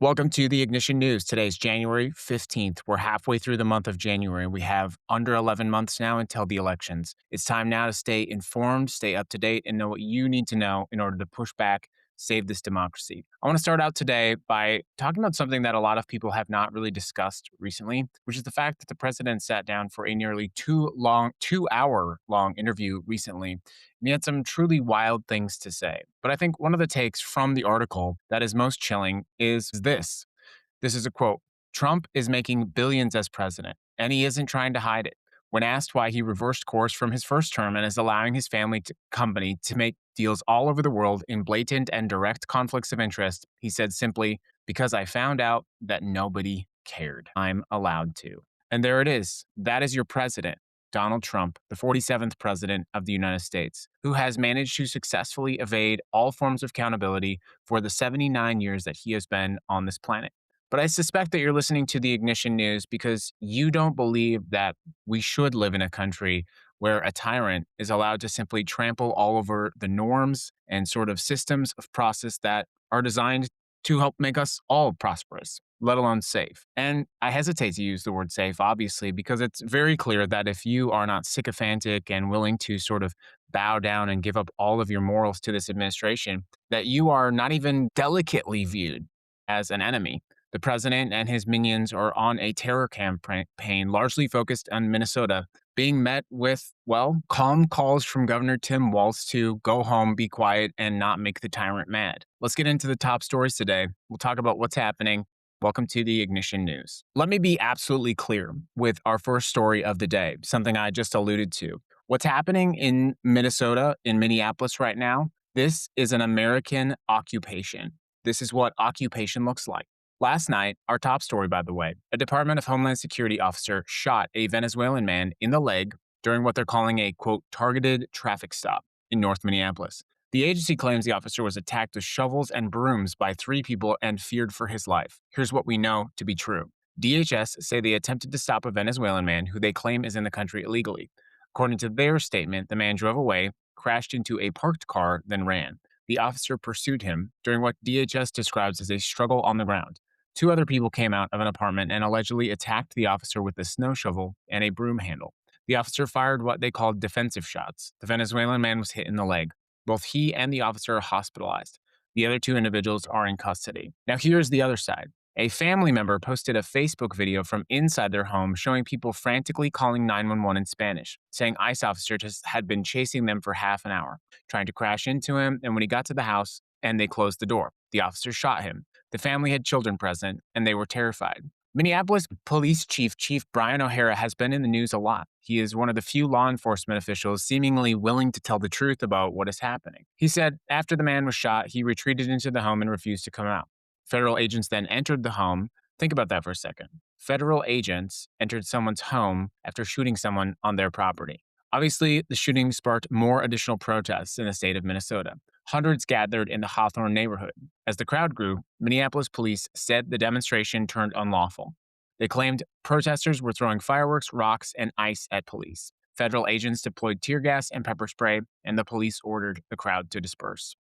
Welcome to the Ignition News. Today's January 15th. We're halfway through the month of January. We have under 11 months now until the elections. It's time now to stay informed, stay up to date, and know what you need to know in order to push back, save this democracy. I want to start out today by talking about something that a lot of people have not really discussed recently, which is the fact that the president sat down for a nearly 2 hour long interview recently. And he had some truly wild things to say. But I think one of the takes from the article that is most chilling is this. This is a quote. Trump is making billions as president, and he isn't trying to hide it. When asked why he reversed course from his first term and is allowing his company to make deals all over the world in blatant and direct conflicts of interest, he said simply, because I found out that nobody cared. I'm allowed to. And there it is. That is your president. Donald Trump, the 47th president of the United States, who has managed to successfully evade all forms of accountability for the 79 years that he has been on this planet. But I suspect that you're listening to the Ignition News because you don't believe that we should live in a country where a tyrant is allowed to simply trample all over the norms and sort of systems of process that are designed to help make us all prosperous, let alone safe. And I hesitate to use the word safe, obviously, because it's very clear that if you are not sycophantic and willing to sort of bow down and give up all of your morals to this administration, that you are not even delicately viewed as an enemy. The president and his minions are on a terror campaign largely focused on Minnesota, being met with, well, calm calls from Governor Tim Walz to go home, be quiet, and not make the tyrant mad. Let's get into the top stories today. We'll talk about what's happening. Welcome to the Ignition News. Let me be absolutely clear with our first story of the day, something I just alluded to. What's happening in Minnesota, in Minneapolis right now, this is an American occupation. This is what occupation looks like. Last night, our top story, by the way, a Department of Homeland Security officer shot a Venezuelan man in the leg during what they're calling a, quote, targeted traffic stop in North Minneapolis. The agency claims the officer was attacked with shovels and brooms by 3 people and feared for his life. Here's what we know to be true. DHS say they attempted to stop a Venezuelan man who they claim is in the country illegally. According to their statement, the man drove away, crashed into a parked car, then ran. The officer pursued him during what DHS describes as a struggle on the ground. 2 other people came out of an apartment and allegedly attacked the officer with a snow shovel and a broom handle. The officer fired what they called defensive shots. The Venezuelan man was hit in the leg. Both he and the officer are hospitalized. The other 2 individuals are in custody. Now, here's the other side. A family member posted a Facebook video from inside their home showing people frantically calling 911 in Spanish, saying ICE officers had been chasing them for half an hour, trying to crash into him, and when he got to the house and they closed the door, the officer shot him. The family had children present, and they were terrified. Minneapolis Police Chief Brian O'Hara has been in the news a lot. He is one of the few law enforcement officials seemingly willing to tell the truth about what is happening. He said after the man was shot, he retreated into the home and refused to come out. Federal agents then entered the home. Think about that for a second. Federal agents entered someone's home after shooting someone on their property. Obviously, the shooting sparked more additional protests in the state of Minnesota. Hundreds gathered in the Hawthorne neighborhood. As the crowd grew, Minneapolis police said the demonstration turned unlawful. They claimed protesters were throwing fireworks, rocks, and ice at police. Federal agents deployed tear gas and pepper spray, and the police ordered the crowd to disperse.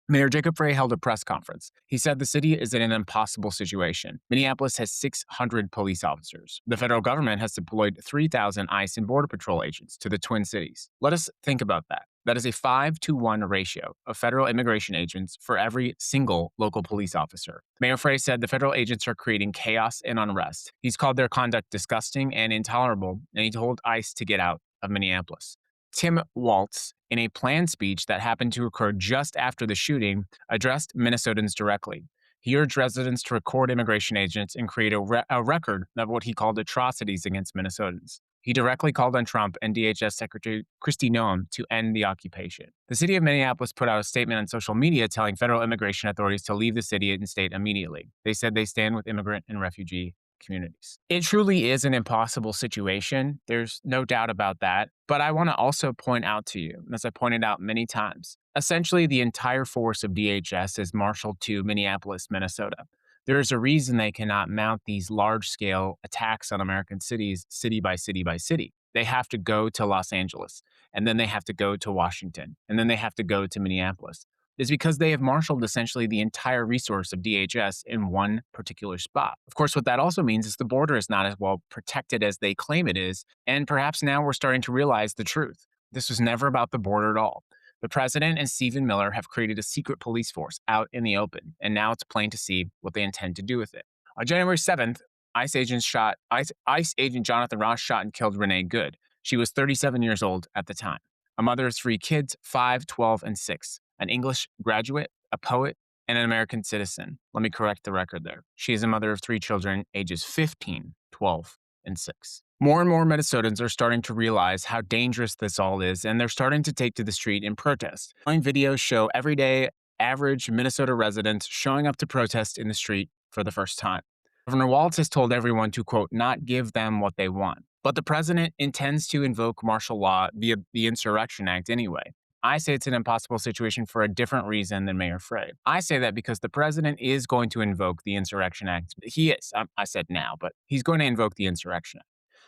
Mayor Jacob Frey held a press conference. He said the city is in an impossible situation. Minneapolis has 600 police officers. The federal government has deployed 3,000 ICE and Border Patrol agents to the Twin Cities. Let us think about that. That is a 5-to-1 ratio of federal immigration agents for every single local police officer. Mayor Frey said the federal agents are creating chaos and unrest. He's called their conduct disgusting and intolerable, and he told ICE to get out of Minneapolis. Tim Walz, in a planned speech that happened to occur just after the shooting, addressed Minnesotans directly. He urged residents to record immigration agents and create a record of what he called atrocities against Minnesotans. He directly called on Trump and DHS Secretary Kristi Noem to end the occupation. The city of Minneapolis put out a statement on social media telling federal immigration authorities to leave the city and state immediately. They said they stand with immigrant and refugee communities. It truly is an impossible situation. There's no doubt about that. But I want to also point out to you, as I pointed out many times, essentially the entire force of DHS is marshaled to Minneapolis, Minnesota. There is a reason they cannot mount these large-scale attacks on American cities, city by city by city. They have to go to Los Angeles, and then they have to go to Washington, and then they have to go to Minneapolis. is because they have marshaled essentially the entire resource of DHS in one particular spot. Of course, what that also means is the border is not as well protected as they claim it is, and perhaps now we're starting to realize the truth. This was never about the border at all. The president and Stephen Miller have created a secret police force out in the open, and now it's plain to see what they intend to do with it. On January 7th, ICE agent Jonathan Ross shot and killed Renee Good. She was 37 years old at the time. A mother of three kids, 5, 12, and 6. An English graduate, a poet, and an American citizen. Let me correct the record there. She is a mother of three children, ages 15, 12, and 6. More and more Minnesotans are starting to realize how dangerous this all is, and they're starting to take to the street in protest. Online videos show everyday, average Minnesota residents showing up to protest in the street for the first time. Governor Walz has told everyone to, quote, not give them what they want. But the president intends to invoke martial law via the Insurrection Act anyway. I say it's an impossible situation for a different reason than Mayor Frey. I say that because the president is going to invoke the Insurrection Act. He is. I said now, but he's going to invoke the Insurrection Act.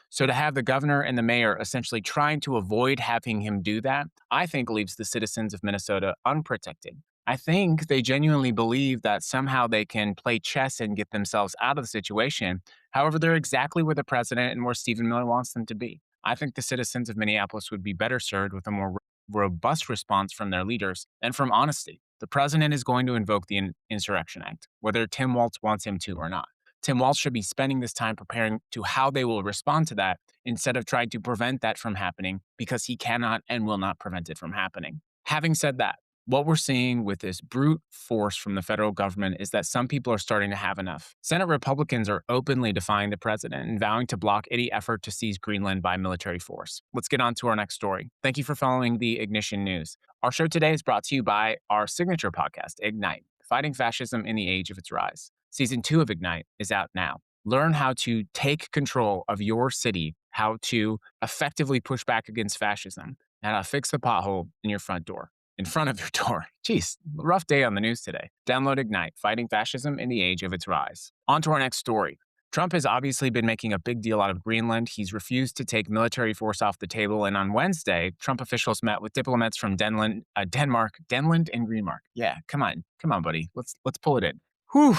So to have the governor and the mayor essentially trying to avoid having him do that, I think leaves the citizens of Minnesota unprotected. I think they genuinely believe that somehow they can play chess and get themselves out of the situation. However, they're exactly where the president and where Stephen Miller wants them to be. I think the citizens of Minneapolis would be better served with a more robust response from their leaders and from honesty. The president is going to invoke the Insurrection Act, whether Tim Walz wants him to or not. Tim Walz should be spending this time preparing to how they will respond to that instead of trying to prevent that from happening because he cannot and will not prevent it from happening. Having said that, what we're seeing with this brute force from the federal government is that some people are starting to have enough. Senate Republicans are openly defying the president and vowing to block any effort to seize Greenland by military force. Let's get on to our next story. Thank you for following the Ignition News. Our show today is brought to you by our signature podcast, Ignite, Fighting Fascism in the Age of Its Rise. Season 2 of Ignite is out now. Learn how to take control of your city, how to effectively push back against fascism, and how to fix the pothole in your front door. In front of your door. Jeez, rough day on the news today. Download Ignite, Fighting Fascism in the Age of Its Rise. On to our next story. Trump has obviously been making a big deal out of Greenland. He's refused to take military force off the table. And on Wednesday, Trump officials met with diplomats from Denmark, and Greenmark. Yeah, come on, buddy. Let's pull it in. Whew.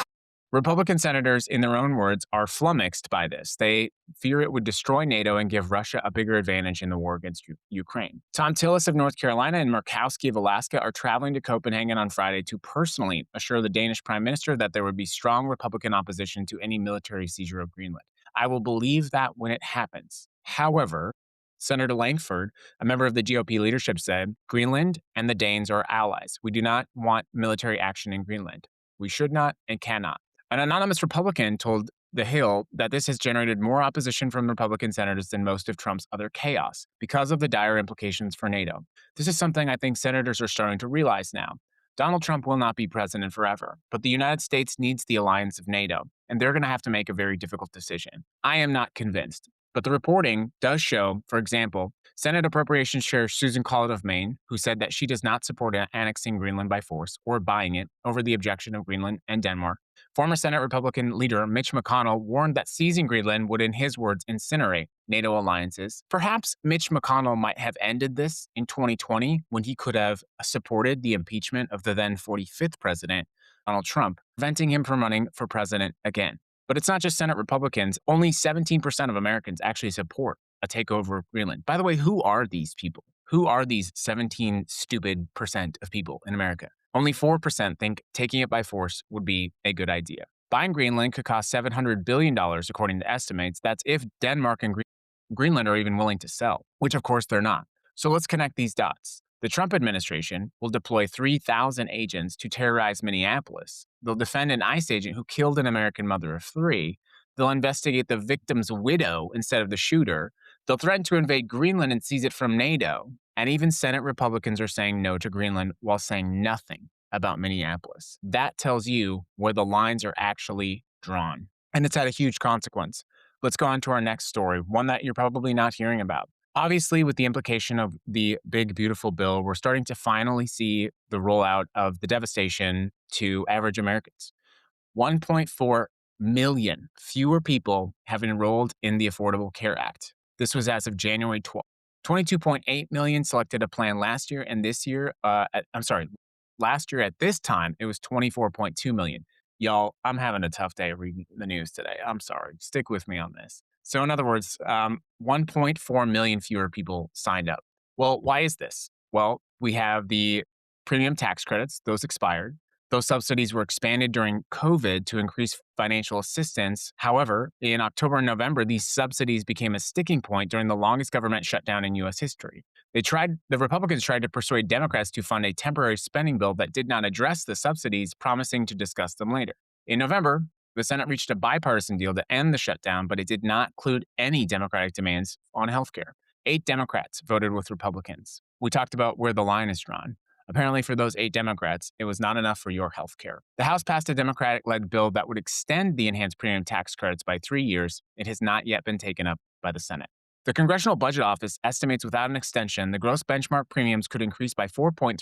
Republican senators, in their own words, are flummoxed by this. They fear it would destroy NATO and give Russia a bigger advantage in the war against Ukraine. Tom Tillis of North Carolina and Murkowski of Alaska are traveling to Copenhagen on Friday to personally assure the Danish prime minister that there would be strong Republican opposition to any military seizure of Greenland. I will believe that when it happens. However, Senator Langford, a member of the GOP leadership, said, Greenland and the Danes are allies. We do not want military action in Greenland. We should not and cannot. An anonymous Republican told The Hill that this has generated more opposition from Republican senators than most of Trump's other chaos because of the dire implications for NATO. This is something I think senators are starting to realize now. Donald Trump will not be president forever, but the United States needs the alliance of NATO, and they're going to have to make a very difficult decision. I am not convinced. But the reporting does show, for example, Senate Appropriations Chair Susan Collett of Maine, who said that she does not support annexing Greenland by force or buying it over the objection of Greenland and Denmark. Former Senate Republican leader Mitch McConnell warned that seizing Greenland would, in his words, incinerate NATO alliances. Perhaps Mitch McConnell might have ended this in 2020 when he could have supported the impeachment of the then 45th president, Donald Trump, preventing him from running for president again. But it's not just Senate Republicans. Only 17% of Americans actually support a takeover of Greenland. By the way, who are these people? Who are these 17 stupid percent of people in America? Only 4% think taking it by force would be a good idea. Buying Greenland could cost $700 billion, according to estimates. That's if Denmark and Greenland are even willing to sell, which of course they're not. So let's connect these dots. The Trump administration will deploy 3,000 agents to terrorize Minneapolis. They'll defend an ICE agent who killed an American mother of 3. They'll investigate the victim's widow instead of the shooter. They'll threaten to invade Greenland and seize it from NATO. And even Senate Republicans are saying no to Greenland while saying nothing about Minneapolis. That tells you where the lines are actually drawn. And it's had a huge consequence. Let's go on to our next story, one that you're probably not hearing about. Obviously, with the implication of the big, beautiful bill, we're starting to finally see the rollout of the devastation to average Americans. 1.4 million fewer people have enrolled in the Affordable Care Act. This was as of January 12th. 22.8 million selected a plan last year, and this year, Last year at this time, it was 24.2 million. Y'all, I'm having a tough day reading the news today. I'm sorry. Stick with me on this. So, in other words, 1.4 million fewer people signed up. Well, why is this? Well, we have the premium tax credits, those expired. Those subsidies were expanded during COVID to increase financial assistance. However, in October and November, these subsidies became a sticking point during the longest government shutdown in US history. The Republicans tried to persuade Democrats to fund a temporary spending bill that did not address the subsidies, promising to discuss them later. In November, the Senate reached a bipartisan deal to end the shutdown, but it did not include any Democratic demands on healthcare. 8 Democrats voted with Republicans. We talked about where the line is drawn. Apparently, for those 8 Democrats, it was not enough for your health care. The House passed a Democratic led bill that would extend the enhanced premium tax credits by 3 years. It has not yet been taken up by the Senate. The Congressional Budget Office estimates without an extension, the gross benchmark premiums could increase by 4.3%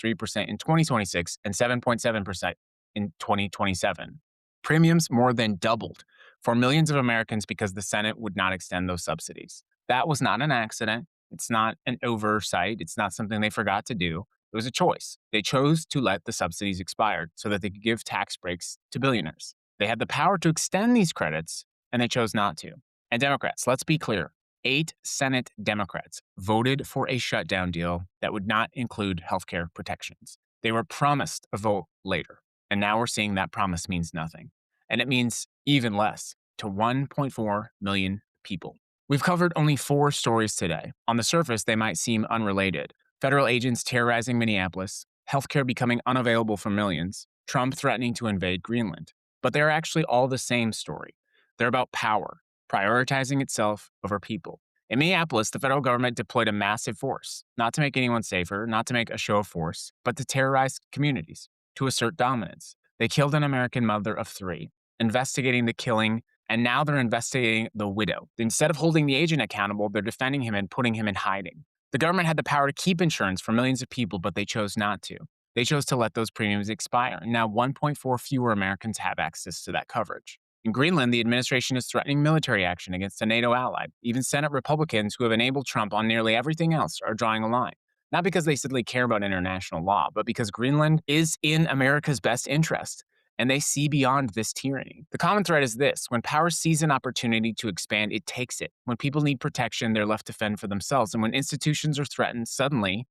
in 2026 and 7.7% in 2027. Premiums more than doubled for millions of Americans because the Senate would not extend those subsidies. That was not an accident. It's not an oversight. It's not something they forgot to do. It was a choice. They chose to let the subsidies expire so that they could give tax breaks to billionaires. They had the power to extend these credits, and they chose not to. And Democrats, let's be clear, 8 Senate Democrats voted for a shutdown deal that would not include healthcare protections. They were promised a vote later, and now we're seeing that promise means nothing. And it means even less to 1.4 million people. We've covered only 4 stories today. On the surface, they might seem unrelated. Federal agents terrorizing Minneapolis, healthcare becoming unavailable for millions, Trump threatening to invade Greenland. But they're actually all the same story. They're about power, prioritizing itself over people. In Minneapolis, the federal government deployed a massive force, not to make anyone safer, not to make a show of force, but to terrorize communities, to assert dominance. They killed an American mother of 3, investigating the killing, and now they're investigating the widow. Instead of holding the agent accountable, they're defending him and putting him in hiding. The government had the power to keep insurance for millions of people, but they chose not to. They chose to let those premiums expire. Now 1.4 fewer Americans have access to that coverage. In Greenland, the administration is threatening military action against a NATO ally. Even Senate Republicans who have enabled Trump on nearly everything else are drawing a line. Not because they simply care about international law, but because Greenland is in America's best interest, and they see beyond this tyranny. The common thread is this: when power sees an opportunity to expand, it takes it. When people need protection, they're left to fend for themselves. And when institutions are threatened, suddenly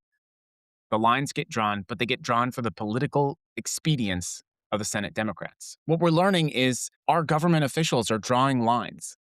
the lines get drawn, but they get drawn for the political expedience of the Senate Democrats. What we're learning is our government officials are drawing lines,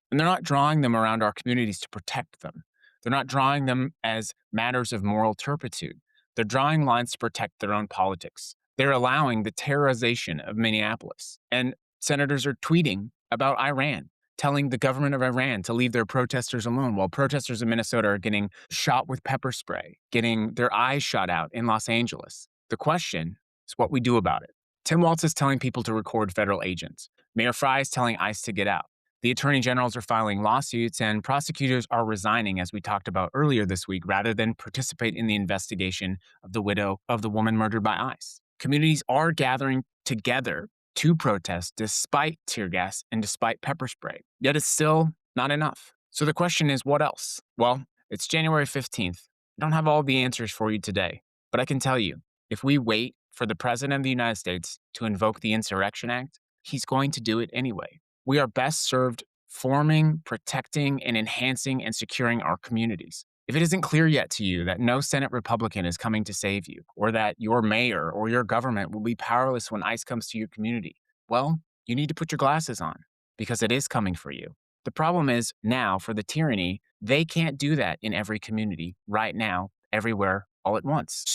and they're not drawing them around our communities to protect them. They're not drawing them as matters of moral turpitude. They're drawing lines to protect their own politics. They're allowing the terrorization of Minneapolis. And senators are tweeting about Iran, telling the government of Iran to leave their protesters alone, while protesters in Minnesota are getting shot with pepper spray, getting their eyes shot out in Los Angeles. The question is what we do about it. Tim Walz is telling people to record federal agents. Mayor Frey is telling ICE to get out. The attorney generals are filing lawsuits, and prosecutors are resigning, as we talked about earlier this week, rather than participate in the investigation of the widow of the woman murdered by ICE. Communities are gathering together to protest despite tear gas and despite pepper spray. Yet it's still not enough. So the question is, what else? Well, it's January 15th. I don't have all the answers for you today, but I can tell you, if we wait for the President of the United States to invoke the Insurrection Act, he's going to do it anyway. We are best served forming, protecting, and enhancing and securing our communities. If it isn't clear yet to you that no Senate Republican is coming to save you, or that your mayor or your government will be powerless when ICE comes to your community, well, you need to put your glasses on, because it is coming for you. The problem is now, for the tyranny, they can't do that in every community, right now, everywhere, all at once.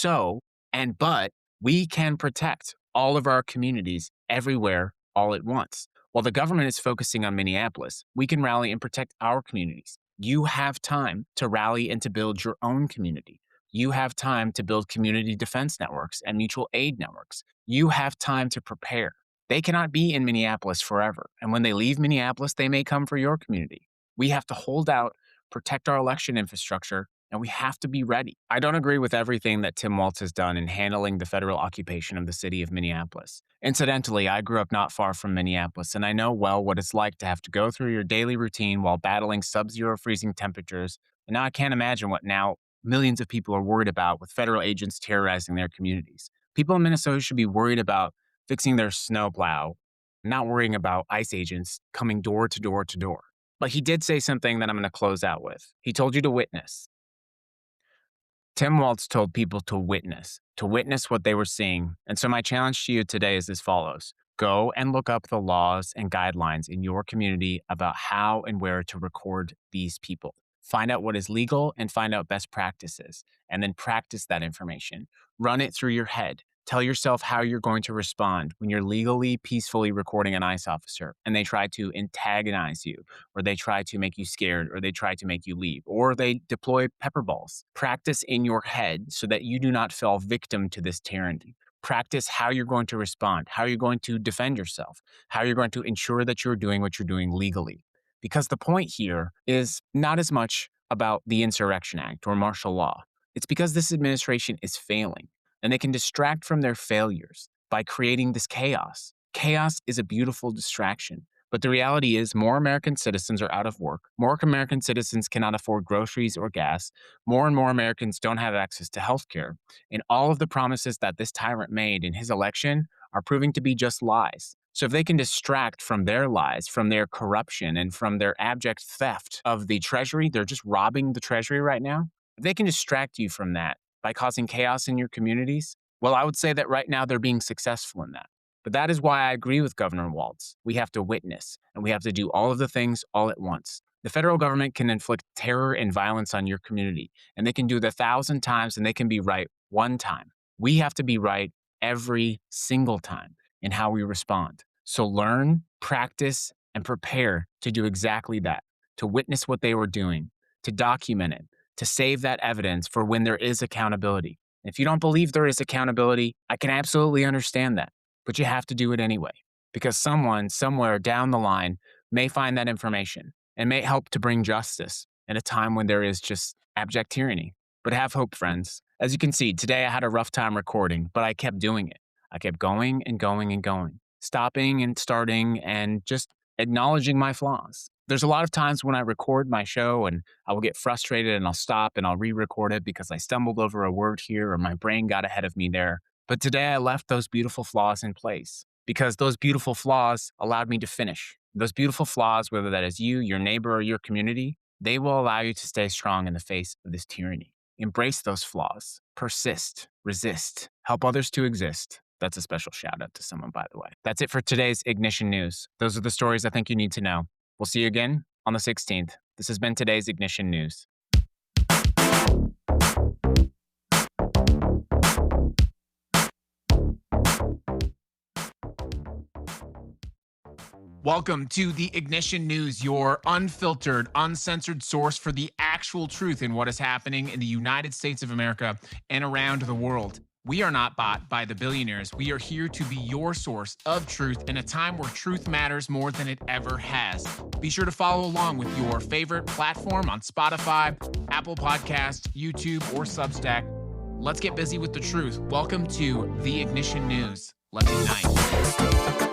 But we can protect all of our communities everywhere, all at once. While the government is focusing on Minneapolis, we can rally and protect our communities. You have time to rally and to build your own community. You have time to build community defense networks and mutual aid networks. You have time to prepare. They cannot be in Minneapolis forever. And when they leave Minneapolis, they may come for your community. We have to hold out, protect our election infrastructure, and we have to be ready. I don't agree with everything that Tim Walz has done in handling the federal occupation of the city of Minneapolis. Incidentally, I grew up not far from Minneapolis, and I know well what it's like to have to go through your daily routine while battling sub-zero freezing temperatures. And now I can't imagine what now millions of people are worried about with federal agents terrorizing their communities. People in Minnesota should be worried about fixing their snowplow, not worrying about ICE agents coming door to door to door. But he did say something that I'm going to close out with. He told you to witness. Tim Walz told people to witness what they were seeing. And so my challenge to you today is as follows. Go and look up the laws and guidelines in your community about how and where to record these people. Find out what is legal and find out best practices, and then practice that information. Run it through your head. Tell yourself how you're going to respond when you're legally, peacefully recording an ICE officer and they try to antagonize you, or they try to make you scared, or they try to make you leave, or they deploy pepper balls. Practice in your head so that you do not fall victim to this tyranny. Practice how you're going to respond, how you're going to defend yourself, how you're going to ensure that you're doing what you're doing legally. Because the point here is not as much about the Insurrection Act or martial law. It's because this administration is failing, and they can distract from their failures by creating this chaos. Chaos is a beautiful distraction. But the reality is more American citizens are out of work. More American citizens cannot afford groceries or gas. More and more Americans don't have access to health care. And all of the promises that this tyrant made in his election are proving to be just lies. So if they can distract from their lies, from their corruption, and from their abject theft of the treasury, they're just robbing the treasury right now. If they can distract you from that by causing chaos in your communities, well, I would say that right now they're being successful in that. But that is why I agree with Governor Walz. We have to witness, and we have to do all of the things all at once. The federal government can inflict terror and violence on your community, and they can do it 1,000 times, and they can be right one time. We have to be right every single time in how we respond. So learn, practice, and prepare to do exactly that, to witness what they were doing, to document it, to save that evidence for when there is accountability. If you don't believe there is accountability, I can absolutely understand that, but you have to do it anyway, because someone somewhere down the line may find that information and may help to bring justice at a time when there is just abject tyranny. But have hope, friends. As you can see, today I had a rough time recording, but I kept doing it. I kept going and going and going, stopping and starting and just acknowledging my flaws. There's a lot of times when I record my show and I will get frustrated and I'll stop and I'll re-record it because I stumbled over a word here or my brain got ahead of me there. But today I left those beautiful flaws in place because those beautiful flaws allowed me to finish. Those beautiful flaws, whether that is you, your neighbor, or your community, they will allow you to stay strong in the face of this tyranny. Embrace those flaws, persist, resist, help others to exist. That's a special shout out to someone, by the way. That's it for today's Ignition News. Those are the stories I think you need to know. We'll see you again on the 16th. This has been today's Ignition News. Welcome to the Ignition News, your unfiltered, uncensored source for the actual truth in what is happening in the United States of America and around the world. We are not bought by the billionaires. We are here to be your source of truth in a time where truth matters more than it ever has. Be sure to follow along with your favorite platform on Spotify, Apple Podcasts, YouTube, or Substack. Let's get busy with the truth. Welcome to the Ignition News. Let's ignite.